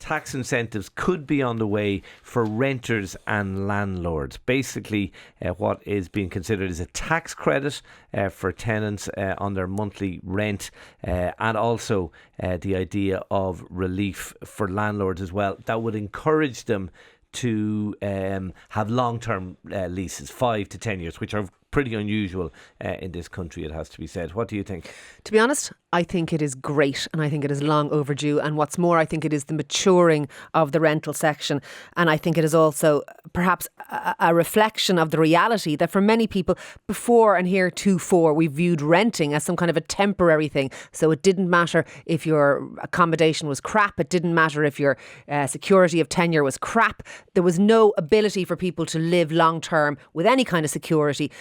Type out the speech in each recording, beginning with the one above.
tax incentives could be on the way for renters and landlords. Basically, what is being considered is a tax credit for tenants on their monthly rent, and also the idea of relief for landlords as well. That would encourage them to have long-term leases, 5 to 10 years, which are pretty unusual in this country, it has to be said. What do you think? To be honest, I think it is great, and I think it is long overdue. And what's more, I think it is the maturing of the rental section. And I think it is also perhaps a reflection of the reality that for many people before and heretofore, we viewed renting as some kind of a temporary thing. So it didn't matter if your accommodation was crap. It didn't matter if your security of tenure was crap. There was no ability for people to live long term with any kind of security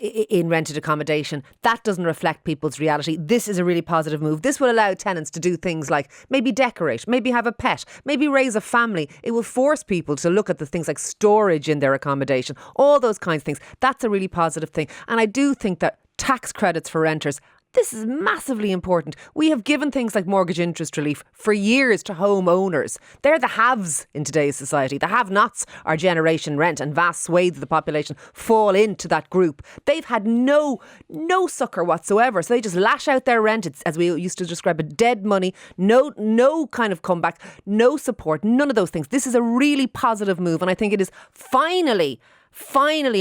in rented accommodation. That doesn't reflect people's reality. This is a really positive move. This will allow tenants to do things like maybe decorate, maybe have a pet, maybe raise a family. It will force people to look at the things like storage in their accommodation, all those kinds of things. That's a really positive thing. And I do think that tax credits for renters, this is massively important. We have given things like mortgage interest relief for years to homeowners. They're the haves in today's society. The have-nots are Generation Rent, and vast swathes of the population fall into that group. They've had no succour whatsoever. So they just lash out their rent. It's, as we used to describe it, dead money. No kind of comeback, no support, none of those things. This is a really positive move, and I think it is finally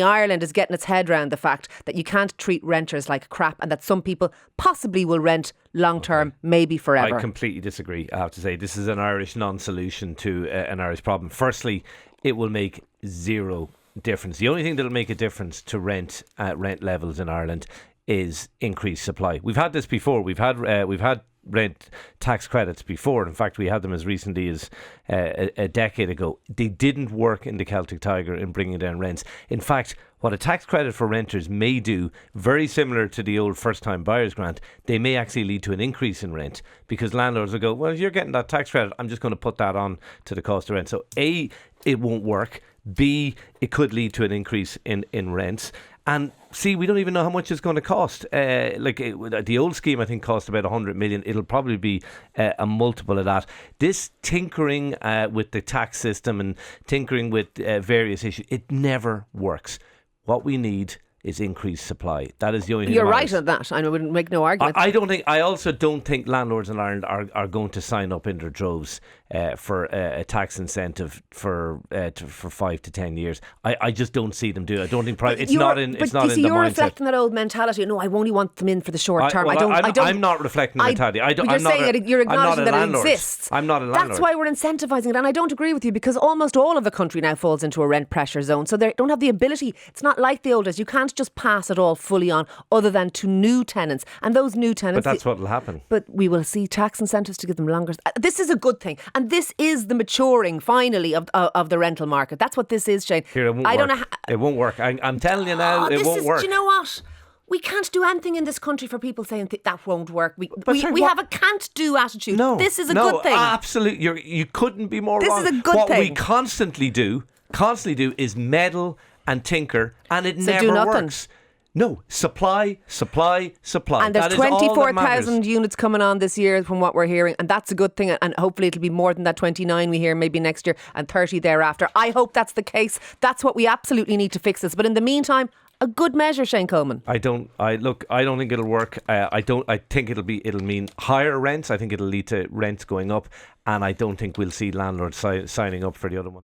Ireland is getting its head around the fact that you can't treat renters like crap, and that some people possibly will rent long term, maybe forever. I completely disagree, I have to say. This is an Irish non-solution to an Irish problem. Firstly, it will make zero difference. The only thing that will make a difference to rent levels in Ireland is increased supply. We've had this before. We've had rent tax credits before. In fact, we had them as recently as a decade ago. They didn't work in the Celtic Tiger in bringing down rents. In fact, what a tax credit for renters may do, very similar to the old first-time buyers grant, they may actually lead to an increase in rent, because landlords will go, well, if you're getting that tax credit, I'm just going to put that on to the cost of rent. So A, it won't work. B, it could lead to an increase in rents. And C, we don't even know how much it's going to cost. The old scheme, I think, cost about 100 million. It'll probably be a multiple of that. This tinkering with the tax system and tinkering with various issues, it never works. What we need is increased supply. That is the only thing. You're right on that. I wouldn't make no argument. I also don't think landlords in Ireland are going to sign up in their droves for a tax incentive for 5 to 10 years. I just don't see them do it. I don't think it's not in the mindset. You're reflecting that old mentality. No, I only want them in for the short term. I'm not reflecting the mentality. You're acknowledging that it exists. I'm not a landlord. That's why we're incentivising it. And I don't agree with you, because almost all of the country now falls into a rent pressure zone. So they don't have the ability. It's not like the old days. You can't just pass it all fully on, other than to new tenants. And those new tenants... But that's what will happen. But we will see tax incentives to give them longer. This is a good thing. And this is the maturing, finally, of the rental market. That's what this is, Shane. Here, it won't work. It won't work. I'm telling you now, it won't work. Do you know what? We can't do anything in this country for people saying that won't work. We have a can't do attitude. No, this is a good thing. Absolutely. You couldn't be more wrong. This is a good thing. What we constantly do is meddle and tinker, and it never works. No, supply. And there's 24,000 units coming on this year from what we're hearing, and that's a good thing, and hopefully it'll be more than that 29 we hear maybe next year, and 30 thereafter. I hope that's the case. That's what we absolutely need to fix this. But in the meantime, a good measure, Shane Coleman. I don't think it'll work. I think it'll mean higher rents. I think it'll lead to rents going up, and I don't think we'll see landlords signing up for the other one.